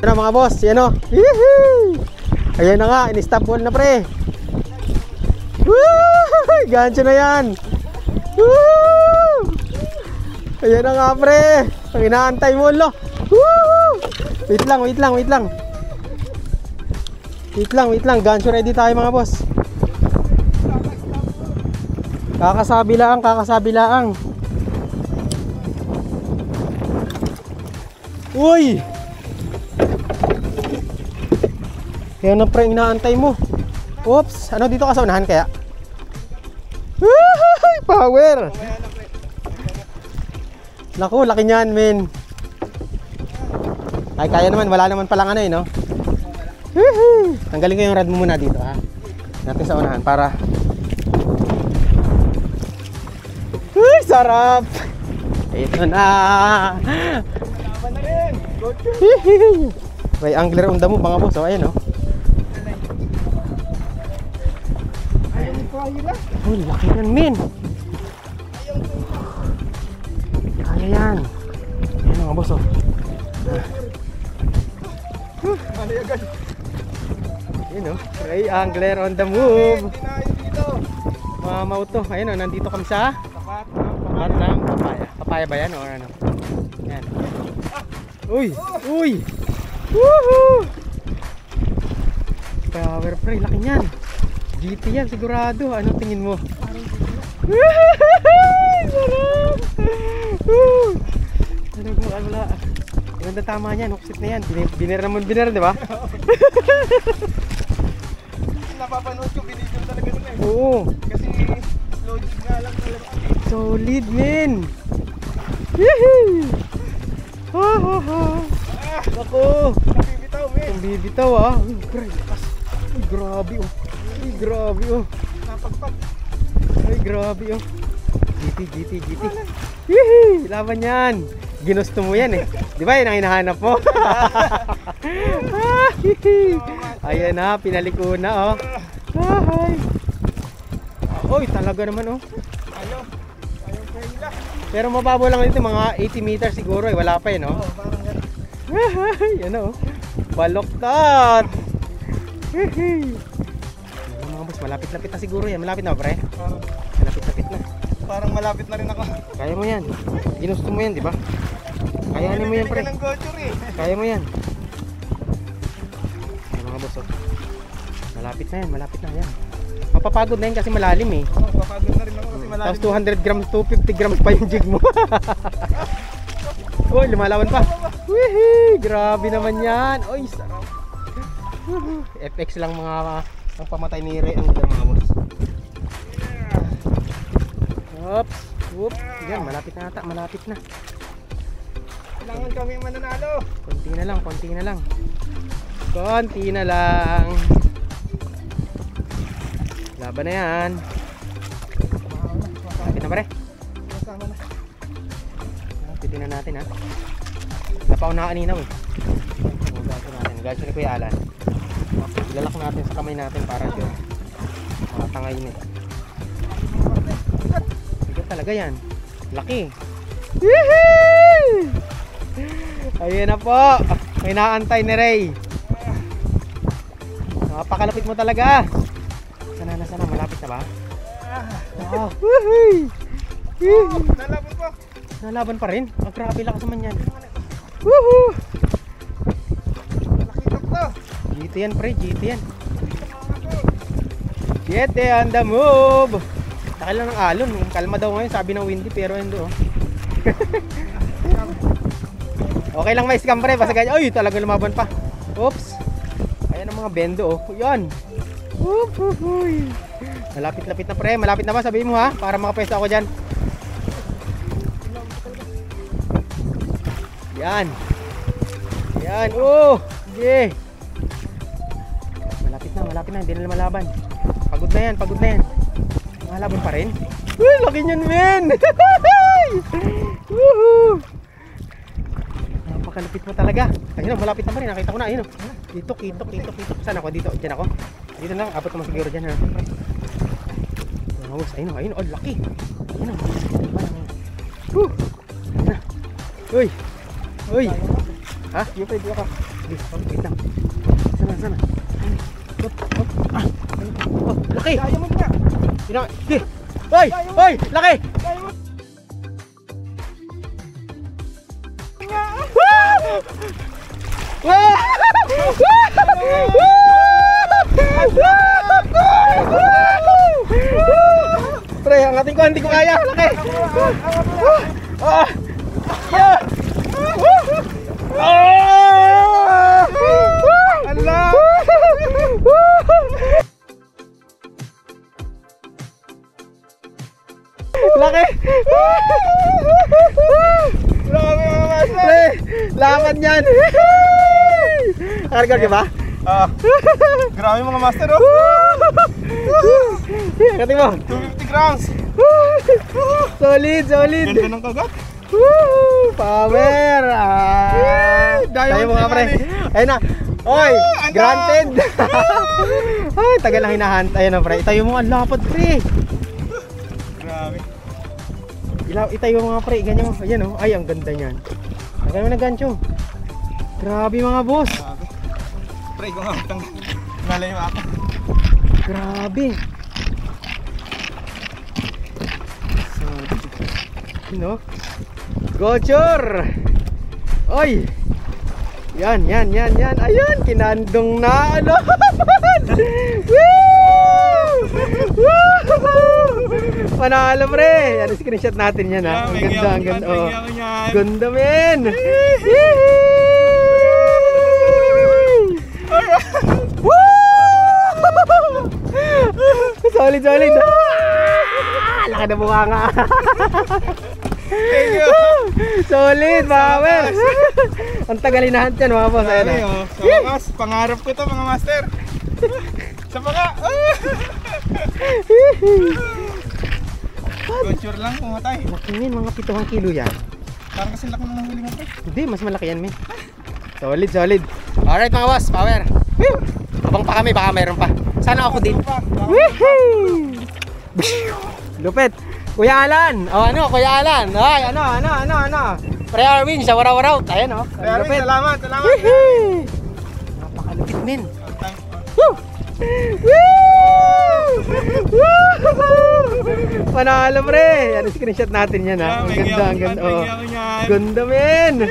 Yan mga boss, yan o. Ayan na nga, in-stop ball na pre. Gancho na yan. Ayan na nga pre. Ang inaantay mo lo. Wait lang. Wait lang, gancho ready tayo mga boss. Kakasabi lang. Uy! Kaya na pre, inaantay mo. Oops, ano dito ka sa unahan kaya? Power! Naku, laki niyan men. Ay, kaya naman, wala naman palang ano eh no? Tanggalin ko yung rod mo muna dito ha. Natin sa unahan para. Uy, sarap! Ito na! May angler on the move mga boss, oh, ayan oh. Oh, laki yan men. Kaya yan. Ayan mga boss oh. Ayan oh, may angler on the move. Mamaw to. Ayan oh, nandito kami sa tapat ng papaya. Papaya ba yan o ano? Ayan. Uy! Woohoo! Power pre, laki niyan. GT yan sigurado. Anong tingin mo? Sarap! Ano ko wala. Ganda tama niyan, opsit na yan. Biner naman di ba? Napapanood ko, binidyo talaga nila eh. Oo. Kasi load nga lang talaga. Solid men. Yehey! Ako! Bibitaw men. Bibitaw ah. Ay, grabe oh. Napagpag. Ay, grabe oh. GT. Yehey! Laban yan. Ginusto mo yan eh. Di ba yun ang hinahanap mo? Ayan na, pinaliko na oh. Ay. Oy, talaga naman oh. Ayaw kaila. Pero mababaw lang dito, mga 80 meters siguro eh. Wala pa eh no? Oo, parang gano'n. Yan oh. Baloktot. Mga boss, malapit-lapit na siguro yan. Malapit na ba pre? Malapit-lapit na. Parang malapit na rin ako. Kaya mo yan. Ginusto mo yan, di ba? Kayanin mo yan pre. Kaya mo yan. Ay, mga boss oh. Malapit na yan. Mapapagod na yan kasi malalim eh. Oo, mapapagod na rin ako kasi malalim. Tapos 200 grams, 250 grams pa yung jig mo. Uy, lumalawan pa. Wihee, grabe naman yan. Uy, sarap. FX lang mga ang pamatay ni Ray ang mga boss. Oops, whoop. Yan, malapit na ata, malapit na. Kailangan kami mananalo. Konti na lang. Laban na yan. Malapit na pare. Titignan natin ha. Napaw na kanina eh. Gacho ni Kuya Alan. Ilalak natin sa kamay natin para sure. Matangay na. Bigat talaga yan. Laki. Yehey! Ayun na po. May naantay ni Ray. Napakalapit mo talaga. Sana, malapit na ba? Oh. Nalaban pa. Nalaban pa rin? Oh, grabe lakas naman yan. Woohoo! Nakitok to. GT yan pre, GT yan. GT on the move. Takil lang ng alon. Kalma daw ngayon, sabi ng windy pero endo oh. Okay lang may scam pre, basta ganyan. Ay, talaga lumaban pa. Oops. Ayan ang mga bendo oh. Yan. Malapit-lapit na pre, malapit na ba sabihin mo ha? Para makapwesto ako dyan. Yan. Oh, sige. Malapit na, hindi na malaban. Pagod na yan. Malaban pa rin. Uy, laki niyan men. Woohoo. Napakalapit mo talaga. Ayun, malapit na pa rin, nakita ko na. Ayun. Dito. Saan ako? Dito, dyan ako. Dito na, abot naman siguro dyan ha. Ayun, oh, laki. Ayun, Uy. Ha? Yung pwede ka. Sige, wait lang. Sana. Ah, laki! Diamond nga! Sige! Hoy! Laki! Pre, angatin ko, hindi ko kaya. Laki! Allah! Laki! Grabe mga master! Pre, laman yan! Nakarga ka ba? Grabe mga master oh! Angatin mo! 250 grams! Solid! Ganda ng kagat! Power! Tayo mo nga pre. Ayun na. Oy! Granted! Ay, tagal lang hinahant. Ayun na pre. Itayo mo ang lapad pre. Grabe! Itayo mo nga pre. Ganyan mo. Ayan o. Ay, ang ganda niyan. Tagal mo na gancho. Grabe mga boss. Grabe! Pre, kung nga ngalay mo ako. Grabe. No? Gochor! Oy! Yan. Ayun, kinandong na ano. Panalo pre. Yan, screenshot natin yan ha. Ang ganda. Oh. Ganda men. Solid. Laki na mukha nga. Thank you! Solid, power! Ang tagal hinahunt yan mga boss. Ayun Ay, oh. sa wakas, pangarap ko to mga master. Sa mga Gochur lang pumatay. Laki min, mga 7 kilo yan. Parang kasi laki ng nahuli mo to. Hindi, mas malaki yan min. Solid. Alright mga boss, power. Woo! Abang pa kami, baka mayroon pa. Sana ako din. Woohoo! Lupit. Kuya Alan. Oh ano, Kuya Alan. Ay, ano. Pre Arwin, sa waraw. Ayan oh. Lupit. Salamat. Woohoo! Napakalupit min. Woo! Panalo pre. Yan, screenshot natin yan ha. Ang ganda. Oh. Ganda men.